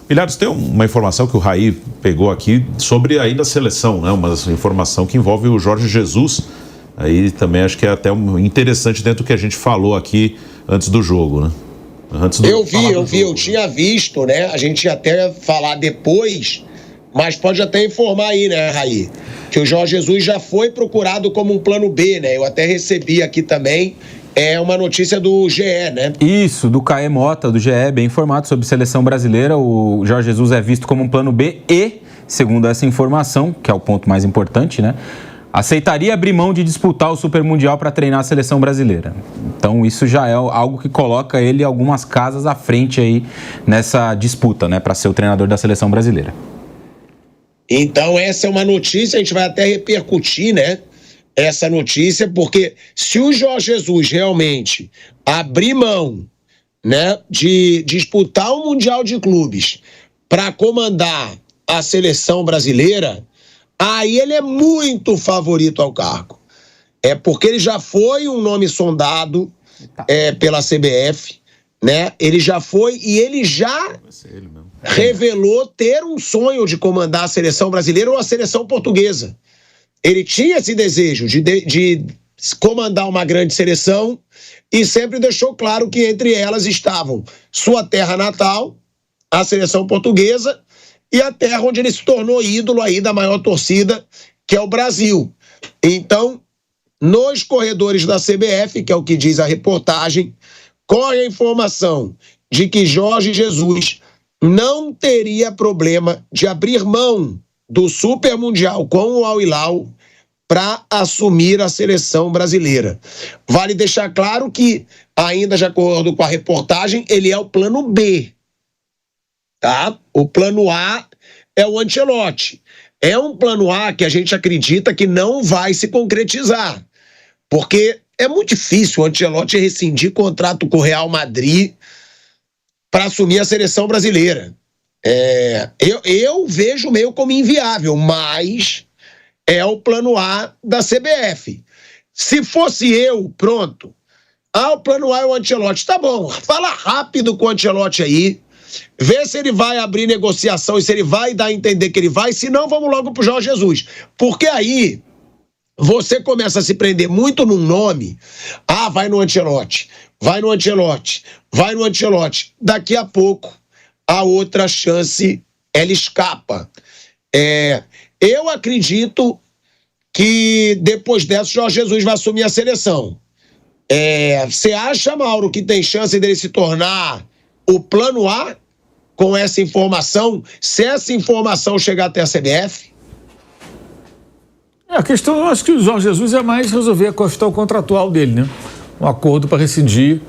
Milhares, tem uma informação que o Raí pegou aqui sobre ainda a seleção, né? Uma informação que envolve o Jorge Jesus. Aí também acho que é até interessante dentro do que a gente falou aqui antes do jogo, né? Eu tinha visto, né? A gente ia até falar depois, mas pode até informar aí, né, Raí? Que o Jorge Jesus já foi procurado como um plano B, né? Eu até recebi aqui também uma notícia do GE, né? Isso, do Caê Mota, do GE, bem informado sobre seleção brasileira. O Jorge Jesus é visto como um plano B e, segundo essa informação, que é o ponto mais importante, né? Aceitaria abrir mão de disputar o Super Mundial para treinar a seleção brasileira. Então isso já é algo que coloca ele algumas casas à frente aí nessa disputa, né? Para ser o treinador da seleção brasileira. Então essa é uma notícia, a gente vai até repercutir, né? Essa notícia, porque se o Jorge Jesus realmente abrir mão, né, de disputar o Mundial de Clubes para comandar a seleção brasileira, aí ele é muito favorito ao cargo. Porque ele já foi um nome sondado pela CBF, né? Ele já foi e ele já revelou ter um sonho de comandar a seleção brasileira ou a seleção portuguesa. Ele tinha esse desejo de comandar uma grande seleção e sempre deixou claro que entre elas estavam sua terra natal, a seleção portuguesa, e a terra onde ele se tornou ídolo aí da maior torcida, que é o Brasil. Então, nos corredores da CBF, que é o que diz a reportagem, corre a informação de que Jorge Jesus não teria problema de abrir mão do Super Mundial com o Al Hilal para assumir a seleção brasileira. Vale deixar claro que, ainda de acordo com a reportagem, ele é o plano B. Tá? O plano A é o Ancelotti. É um plano A que a gente acredita que não vai se concretizar. Porque é muito difícil o Ancelotti rescindir contrato com o Real Madrid para assumir a seleção brasileira. Eu vejo meio como inviável, mas é o plano A da CBF. Se fosse eu, pronto. O plano A é o Ancelotti. Tá bom, fala rápido com o Ancelotti aí. Vê se ele vai abrir negociação e se ele vai dar a entender que ele vai. Se não, vamos logo pro Jorge Jesus. Porque aí você começa a se prender muito num nome. Vai no Ancelotti. Vai no Ancelotti. Vai no Ancelotti. Daqui a pouco, a outra chance, ela escapa. Eu acredito que depois dessa, o Jorge Jesus vai assumir a seleção. Você acha, Mauro, que tem chance dele se tornar o plano A com essa informação, se essa informação chegar até a CBF? A questão, eu acho que o Jorge Jesus é mais resolver a questão contratual dele, né? Um acordo para rescindir,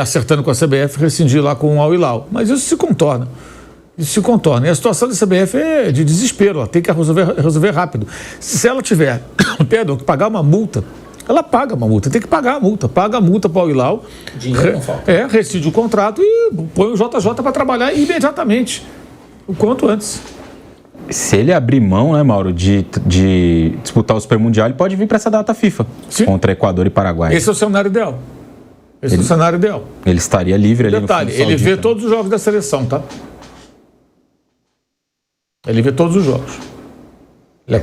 acertando com a CBF, rescindir lá com o Al Hilal. Mas isso se contorna. E a situação da CBF é de desespero, ela tem que resolver rápido. Se ela tiver, que pagar uma multa, ela paga uma multa, tem que pagar a multa. Paga a multa para o Al Hilal, dinheiro não falta. Rescinde o contrato e põe o JJ para trabalhar imediatamente, o quanto antes. Se ele abrir mão, né, Mauro, de disputar o Super Mundial, ele pode vir para essa data FIFA. Sim. Contra Equador e Paraguai. Esse é o cenário ideal. Ele estaria livre ali no Detalhe, ele vê todos os jogos da seleção, tá? Ele vê todos os jogos.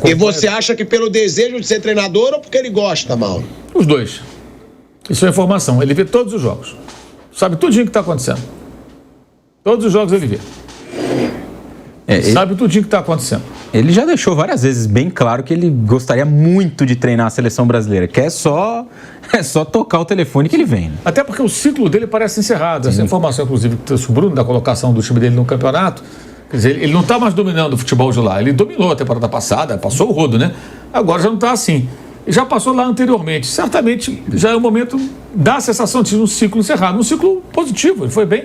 E você acha que pelo desejo de ser treinador ou porque ele gosta, Mauro? Os dois. Isso é informação. Ele vê todos os jogos. Sabe tudinho o que está acontecendo. Todos os jogos ele vê. Sabe tudinho o que está acontecendo. Ele já deixou várias vezes bem claro que ele gostaria muito de treinar a seleção brasileira, que é só tocar o telefone que ele vem. Né? Até porque o ciclo dele parece encerrado. Essa informação, inclusive, que trouxe o Bruno da colocação do time dele no campeonato. Quer dizer, ele não está mais dominando o futebol de lá. Ele dominou a temporada passada, passou o rodo, né? Agora já não está assim. Já passou lá anteriormente. Certamente já é o momento da sensação de um ciclo encerrado. Um ciclo positivo, ele foi bem.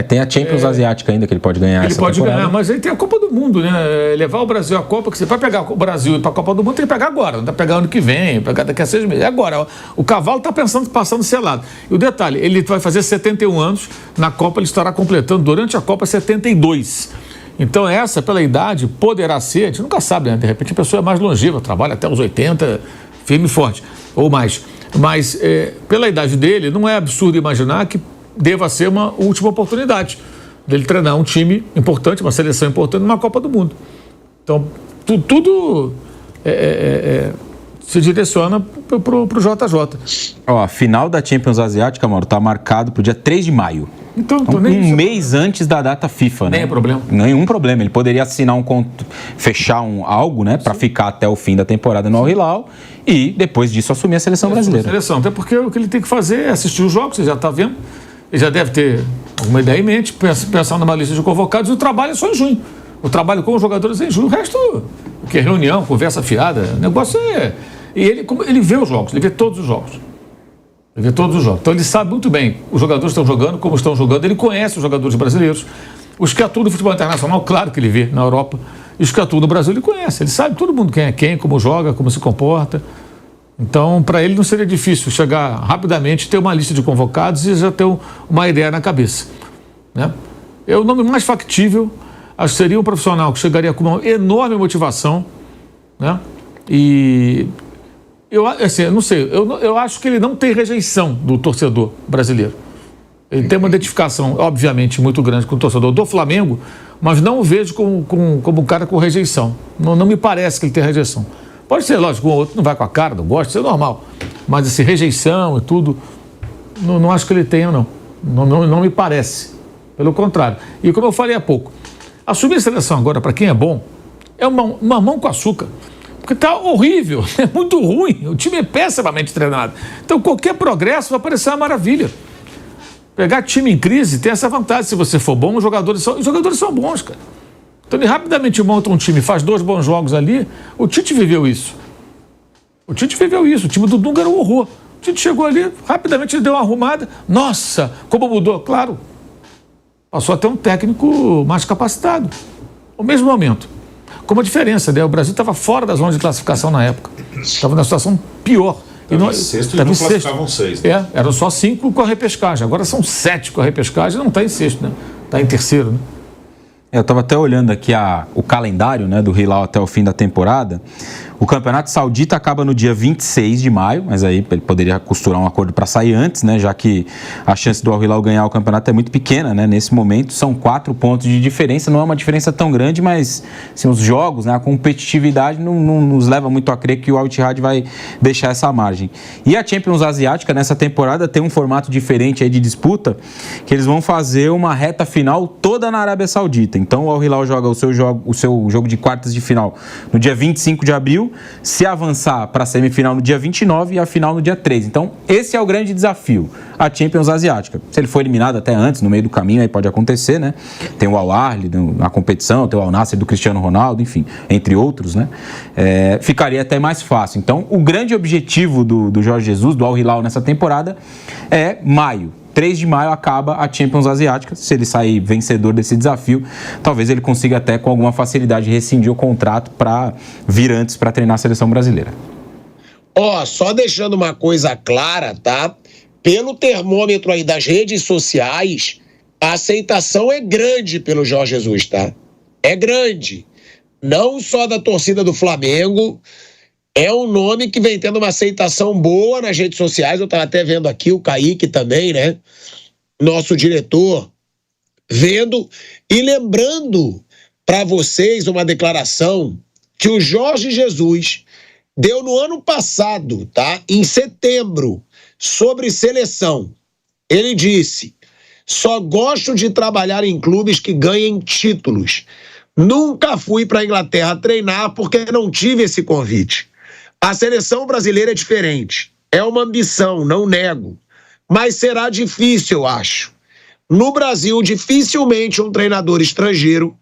Tem a Champions Asiática ainda que ele pode ganhar. Ele pode ganhar, mas aí tem a Copa do Mundo, né? Levar o Brasil à Copa, que você vai pegar o Brasil e para a Copa do Mundo, tem que pegar agora. Não está pegando ano que vem, pegar daqui a 6 meses. É agora. O cavalo está passando selado. E o detalhe, ele vai fazer 71 anos. Na Copa ele estará completando, durante a Copa, 72. Então essa, pela idade, poderá ser, a gente nunca sabe, né? De repente a pessoa é mais longeva, trabalha até os 80, firme e forte, ou mais. Mas pela idade dele, não é absurdo imaginar que deva ser uma última oportunidade. dele treinar um time importante, uma seleção importante numa Copa do Mundo. Então, tudo se direciona pro JJ. Ó, a final da Champions Asiática, Mauro, tá marcado pro dia 3 de maio. Então um mês antes da data FIFA, né? Nem é problema. Nenhum problema. Ele poderia assinar fechar algo, né? Para ficar até o fim da temporada no Al Hilal e depois disso assumir a seleção brasileira. Até porque o que ele tem que fazer é assistir os jogos, você já está vendo. Ele já deve ter alguma ideia em mente, pensar numa lista de convocados, e o trabalho é só em junho. O trabalho com os jogadores é em junho. O resto, o que é reunião, conversa fiada, o negócio é... E ele vê os jogos, ele vê todos os jogos. Então ele sabe muito bem os jogadores estão jogando, como estão jogando, ele conhece os jogadores brasileiros. Os que atuam no futebol internacional, claro que ele vê na Europa. E os que atuam no Brasil, ele conhece. Ele sabe todo mundo quem é quem, como joga, como se comporta. Então, para ele não seria difícil chegar rapidamente, ter uma lista de convocados e já ter uma ideia na cabeça. Né? O nome mais factível, acho que seria um profissional que chegaria com uma enorme motivação, né? E... eu não sei, eu acho que ele não tem rejeição do torcedor brasileiro. Ele tem uma identificação, obviamente, muito grande com o torcedor do Flamengo, mas não o vejo como um cara com rejeição. Não me parece que ele tem rejeição. Pode ser, lógico, um outro não vai com a cara, não gosta, isso é normal. Mas esse rejeição e tudo, não acho que ele tenha, não. Não me parece. Pelo contrário. E como eu falei há pouco, assumir a seleção agora, para quem é bom, é uma mão com açúcar. Porque está horrível, é muito ruim, o time é pessimamente treinado. Então qualquer progresso vai parecer uma maravilha. Pegar time em crise tem essa vantagem, se você for bom, os jogadores são bons, cara. Então ele rapidamente monta um time, faz 2 bons jogos ali, o Tite viveu isso. O time do Dunga era um horror. O Tite chegou ali, rapidamente ele deu uma arrumada, nossa, como mudou, claro. Passou a ter um técnico mais capacitado. Ao mesmo momento. Com uma diferença, né? O Brasil estava fora da zona de classificação na época. Estava numa situação pior. Estava em sexto e não classificavam 6. Né? Eram só 5 com a repescagem. Agora são 7 com a repescagem, não está em sexto, né? Está em terceiro, né? Eu estava até olhando aqui o calendário, né, do Hilal até o fim da temporada. O Campeonato Saudita acaba no dia 26 de maio, mas aí ele poderia costurar um acordo para sair antes, né, já que a chance do Al Hilal ganhar o campeonato é muito pequena, né, nesse momento são 4 pontos de diferença, não é uma diferença tão grande, mas assim, os jogos, né, a competitividade não nos leva muito a crer que o Al Ittihad vai deixar essa margem. E a Champions Asiática nessa temporada tem um formato diferente aí de disputa, que eles vão fazer uma reta final toda na Arábia Saudita. Então o Al Hilal joga o seu jogo de quartas de final no dia 25 de abril, se avançar para a semifinal no dia 29 e a final no dia 3. Então, esse é o grande desafio, a Champions Asiática. Se ele for eliminado até antes, no meio do caminho, aí pode acontecer, né? Tem o Al Ahly na competição, tem o Al Nassr do Cristiano Ronaldo, enfim, entre outros, né? Ficaria até mais fácil. Então, o grande objetivo do Jorge Jesus, do Al Hilal nessa temporada, é maio. 3 de maio acaba a Champions Asiática. Se ele sair vencedor desse desafio, talvez ele consiga até com alguma facilidade rescindir o contrato para vir antes para treinar a seleção brasileira. Só deixando uma coisa clara, tá? Pelo termômetro aí das redes sociais, a aceitação é grande pelo Jorge Jesus, tá? É grande. Não só da torcida do Flamengo, é um nome que vem tendo uma aceitação boa nas redes sociais. Eu estava até vendo aqui o Kaique também, né? Nosso diretor, vendo e lembrando para vocês uma declaração que o Jorge Jesus deu no ano passado, tá? Em setembro, sobre seleção. Ele disse: só gosto de trabalhar em clubes que ganhem títulos. Nunca fui para a Inglaterra treinar porque não tive esse convite. A seleção brasileira é diferente. É uma ambição, não nego. Mas será difícil, eu acho. No Brasil, dificilmente um treinador estrangeiro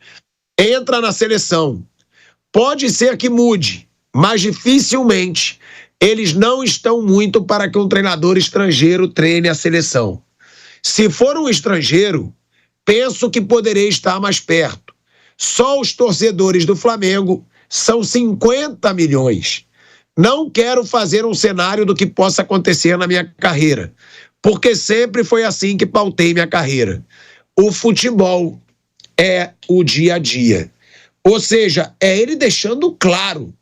entra na seleção. Pode ser que mude, mas dificilmente eles não estão muito para que um treinador estrangeiro treine a seleção. Se for um estrangeiro, penso que poderei estar mais perto. Só os torcedores do Flamengo são 50 milhões. Não quero fazer um cenário do que possa acontecer na minha carreira, porque sempre foi assim que pautei minha carreira. O futebol é o dia a dia. Ou seja, é ele deixando claro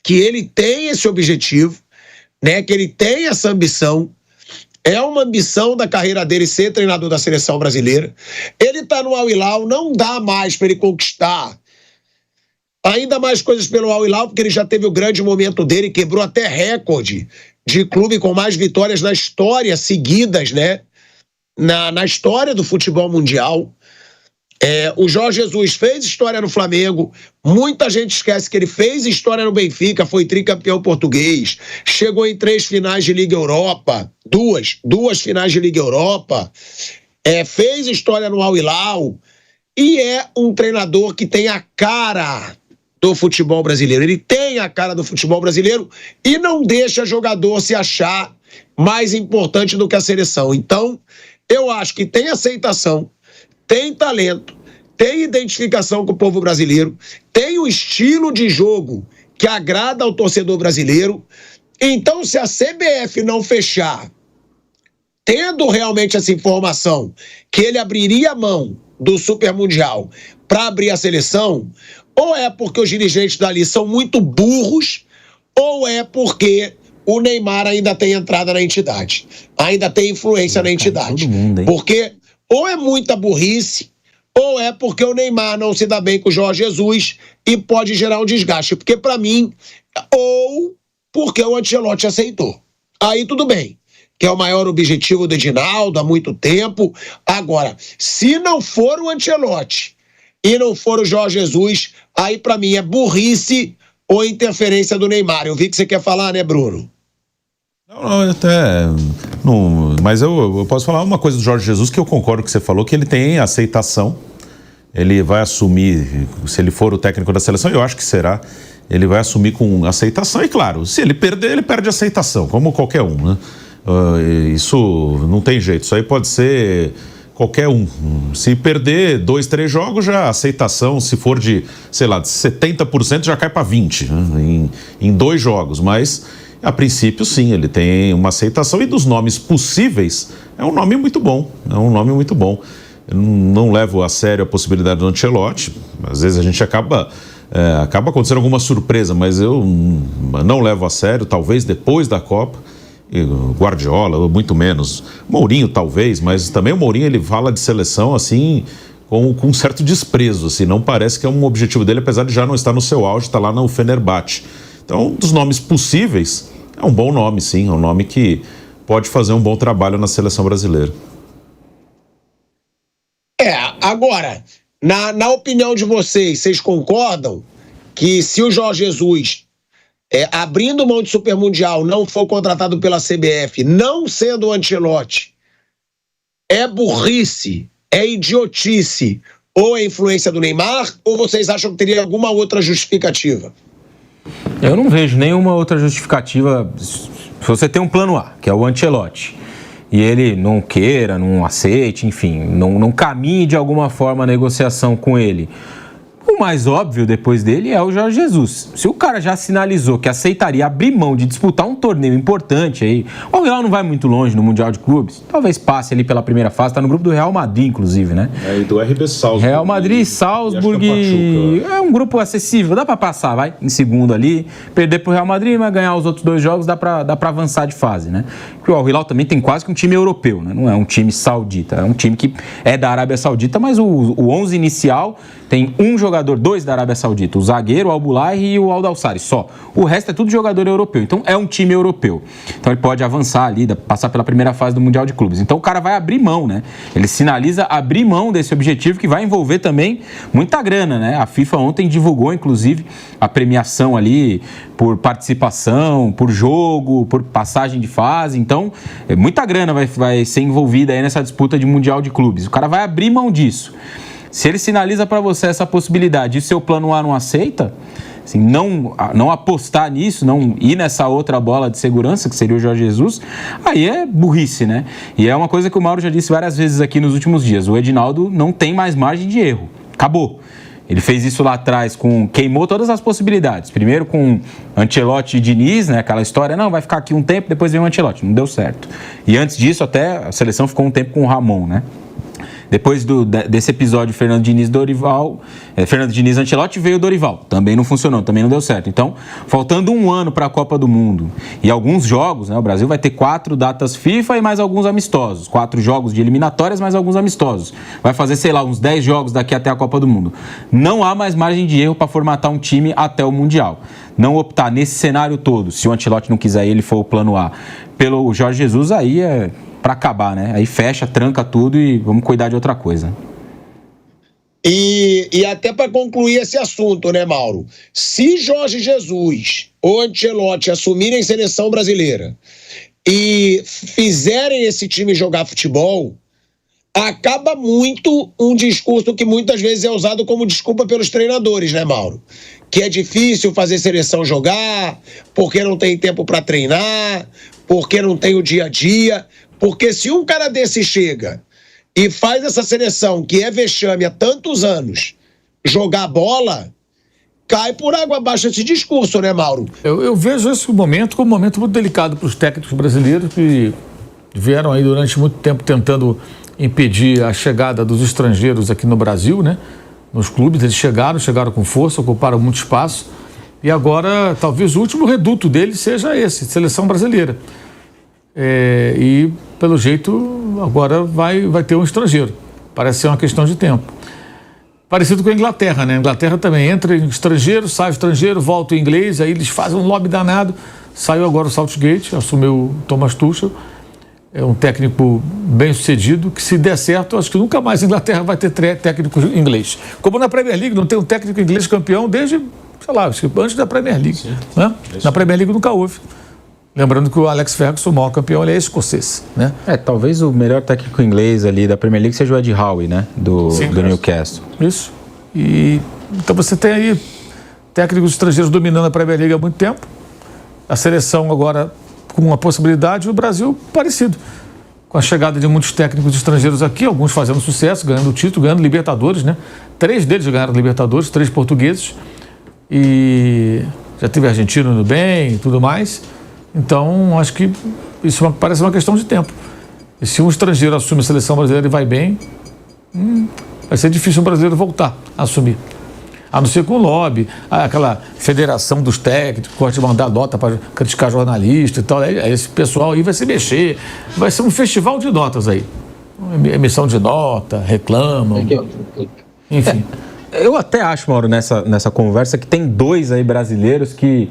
que ele tem esse objetivo, né, que ele tem essa ambição É uma ambição da carreira dele ser treinador da seleção brasileira. Ele está no Al Hilal, não dá mais para ele conquistar ainda mais coisas pelo Al Hilal, porque ele já teve o grande momento dele, quebrou até recorde de clube com mais vitórias na história seguidas, né? Na história do futebol mundial. O Jorge Jesus fez história no Flamengo, muita gente esquece que ele fez história no Benfica, foi tricampeão português, chegou em 3 finais de Liga Europa, duas finais de Liga Europa, fez história no Al Hilal e é um treinador que tem a cara do futebol brasileiro. Ele tem a cara do futebol brasileiro e não deixa jogador se achar mais importante do que a seleção. Então, eu acho que tem aceitação, tem talento, tem identificação com o povo brasileiro, tem o estilo de jogo que agrada ao torcedor brasileiro. Então, se a CBF não fechar, tendo realmente essa informação que ele abriria a mão do Super Mundial para abrir a seleção, ou é porque os dirigentes dali são muito burros, ou é porque o Neymar ainda tem entrada na entidade, ainda tem influência na entidade. Todo mundo, hein? Porque ou é muita burrice, ou é porque o Neymar não se dá bem com o Jorge Jesus e pode gerar um desgaste. Porque para mim, ou porque o Ancelotti aceitou. Aí tudo bem, que é o maior objetivo do Edinaldo há muito tempo. Agora, se não for o Ancelotti e não for o Jorge Jesus, aí para mim é burrice ou interferência do Neymar. Eu vi que você quer falar, né, Bruno? Mas eu posso falar uma coisa do Jorge Jesus que eu concordo com o que você falou, que ele tem aceitação, ele vai assumir, se ele for o técnico da seleção, eu acho que será, ele vai assumir com aceitação, e claro, se ele perder, ele perde aceitação, como qualquer um, né? Isso não tem jeito, isso aí pode ser qualquer um. Se perder 2, 3 jogos, já a aceitação, se for de, sei lá, de 70%, já cai para 20%, né? em 2 jogos, mas a princípio sim, ele tem uma aceitação, e dos nomes possíveis, é um nome muito bom, Eu não levo a sério a possibilidade do Ancelotti, às vezes a gente acaba acontecendo alguma surpresa, mas eu não levo a sério, talvez depois da Copa. Guardiola, muito menos. Mourinho, talvez, mas também o Mourinho, ele fala de seleção assim, com um certo desprezo, assim, não parece que é um objetivo dele, apesar de já não estar no seu auge, está lá no Fenerbahçe. Então, dos nomes possíveis, é um bom nome, sim, é um nome que pode fazer um bom trabalho na seleção brasileira. Agora, na opinião de vocês concordam que se o Jorge Jesus, abrindo mão de Super Mundial, não for contratado pela CBF, não sendo o Ancelotti, é burrice, é idiotice, ou é influência do Neymar, ou vocês acham que teria alguma outra justificativa? Eu não vejo nenhuma outra justificativa. Se você tem um plano A, que é o Ancelotti, e ele não queira, não aceite, enfim, não caminhe de alguma forma a negociação com ele, o mais óbvio depois dele é o Jorge Jesus. Se o cara já sinalizou que aceitaria abrir mão de disputar um torneio importante aí, o Real não vai muito longe no Mundial de Clubes, talvez passe ali pela primeira fase, tá no grupo do Real Madrid, inclusive, né? E do RB Salzburg. Real Madrid, Salzburg, é um grupo acessível, dá pra passar, vai, em segundo ali, perder pro Real Madrid, mas ganhar os outros 2 jogos, dá pra avançar de fase, né? Porque o Al Hilal também tem quase que um time europeu, né? Não é um time saudita, é um time que é da Arábia Saudita, mas o 11 inicial tem um jogador, 2 da Arábia Saudita, o zagueiro, o Al-Bulair e o Al-Dawsari, só. O resto é tudo jogador europeu, então é um time europeu. Então ele pode avançar ali, passar pela primeira fase do Mundial de Clubes. Então o cara vai abrir mão, né? Ele sinaliza abrir mão desse objetivo que vai envolver também muita grana, né? A FIFA ontem divulgou, inclusive, a premiação ali por participação, por jogo, por passagem de fase. Então, muita grana vai ser envolvida aí nessa disputa de Mundial de Clubes. O cara vai abrir mão disso. Se ele sinaliza para você essa possibilidade e o seu plano A não aceita, assim, não apostar nisso, não ir nessa outra bola de segurança, que seria o Jorge Jesus, aí é burrice, né? E é uma coisa que o Mauro já disse várias vezes aqui nos últimos dias. O Edinaldo não tem mais margem de erro. Acabou. Ele fez isso lá atrás, queimou todas as possibilidades. Primeiro com Ancelotti e Diniz, né? Aquela história, não, vai ficar aqui um tempo, depois vem o Ancelotti. Não deu certo. E antes disso, até a seleção ficou um tempo com o Ramon, né? Depois desse episódio, Fernando Diniz Ancelotti, veio o Dorival. Também não funcionou, também não deu certo. Então, faltando um ano para a Copa do Mundo e alguns jogos, né? O Brasil vai ter 4 datas FIFA e mais alguns amistosos. 4 jogos de eliminatórias, mais alguns amistosos. Vai fazer, sei lá, uns 10 jogos daqui até a Copa do Mundo. Não há mais margem de erro para formatar um time até o Mundial. Não optar nesse cenário todo, se o Ancelotti não quiser ele for o plano A, pelo Jorge Jesus, aí é para acabar, né? Aí fecha, tranca tudo e vamos cuidar de outra coisa. E até para concluir esse assunto, né, Mauro? Se Jorge Jesus ou Ancelotti assumirem seleção brasileira e fizerem esse time jogar futebol, acaba muito um discurso que muitas vezes é usado como desculpa pelos treinadores, né, Mauro? Que é difícil fazer seleção jogar, porque não tem tempo para treinar, porque não tem o dia a dia. Porque se um cara desse chega e faz essa seleção, que é vexame há tantos anos, jogar bola, cai por água abaixo esse discurso, né, Mauro? Eu vejo esse momento como um momento muito delicado para os técnicos brasileiros que vieram aí durante muito tempo tentando impedir a chegada dos estrangeiros aqui no Brasil, né? Nos clubes, eles chegaram com força, ocuparam muito espaço e agora talvez o último reduto deles seja esse, seleção brasileira. E pelo jeito agora vai ter um estrangeiro, parece ser uma questão de tempo. Parecido com a Inglaterra, né? A Inglaterra também entra em estrangeiro, sai estrangeiro, volta em inglês, aí eles fazem um lobby danado. Saiu agora o Southgate, assumiu o Thomas Tuchel. É um técnico bem sucedido, que se der certo, acho que nunca mais a Inglaterra vai ter técnico inglês. Como na Premier League, não tem um técnico inglês campeão desde, sei lá, antes da Premier League. Né? Na Premier League nunca houve. Lembrando que o Alex Ferguson, o maior campeão, ele é escocês. Né? Talvez o melhor técnico inglês ali da Premier League seja o Ed Howe, né? Do Newcastle. Isso. Então você tem aí técnicos estrangeiros dominando a Premier League há muito tempo. A seleção agora com uma possibilidade, e o Brasil parecido. Com a chegada de muitos técnicos estrangeiros aqui, alguns fazendo sucesso, ganhando título, ganhando Libertadores, né? 3 deles ganharam Libertadores, 3 portugueses. E já teve argentino no bem e tudo mais. Então, acho que isso parece uma questão de tempo. E se um estrangeiro assume a seleção brasileira e vai bem, vai ser difícil um brasileiro voltar a assumir. A não ser com o lobby, aquela federação dos técnicos, que gosta de mandar nota para criticar jornalista e tal. Esse pessoal aí vai se mexer. Vai ser um festival de notas aí. Emissão de nota, reclamam. Enfim. Eu até acho, Mauro, nessa conversa, que tem 2 aí brasileiros que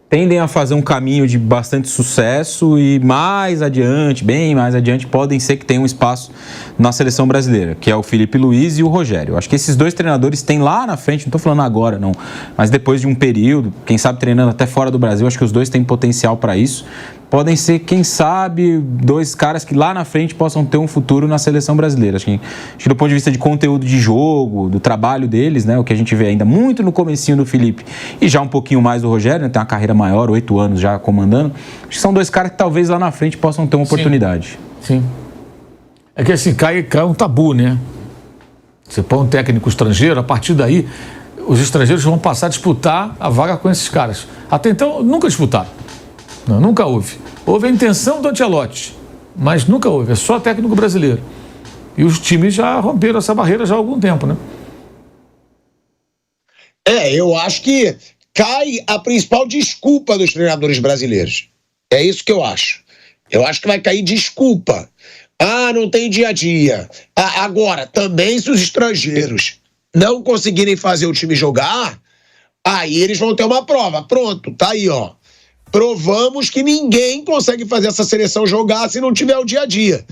tendem a fazer um caminho de bastante sucesso e mais adiante, bem mais adiante, podem ser que tenham um espaço na seleção brasileira, que é o Felipe Luiz e o Rogério. Acho que esses 2 treinadores têm lá na frente, não estou falando agora não, mas depois de um período, quem sabe treinando até fora do Brasil, acho que os 2 têm potencial para isso. Podem ser, quem sabe, 2 caras que lá na frente possam ter um futuro na seleção brasileira. Acho que do ponto de vista de conteúdo de jogo, do trabalho deles, né, o que a gente vê ainda muito no comecinho do Felipe e já um pouquinho mais do Rogério, né, tem uma carreira maior, 8 anos já comandando. Acho que são 2 caras que talvez lá na frente possam ter uma oportunidade. Sim. É que assim, cai um tabu, né? Você põe um técnico estrangeiro, a partir daí, os estrangeiros vão passar a disputar a vaga com esses caras. Até então, nunca disputaram. Não, nunca houve. Houve a intenção do Ancelotti, mas nunca houve. É só técnico brasileiro. E os times já romperam essa barreira já há algum tempo, né? Eu acho que cai a principal desculpa dos treinadores brasileiros. É isso que eu acho. Eu acho que vai cair desculpa. Não tem dia a dia. Agora, também se os estrangeiros não conseguirem fazer o time jogar, aí eles vão ter uma prova. Pronto, tá aí, ó. Provamos que ninguém consegue fazer essa seleção jogar se não tiver o dia a dia.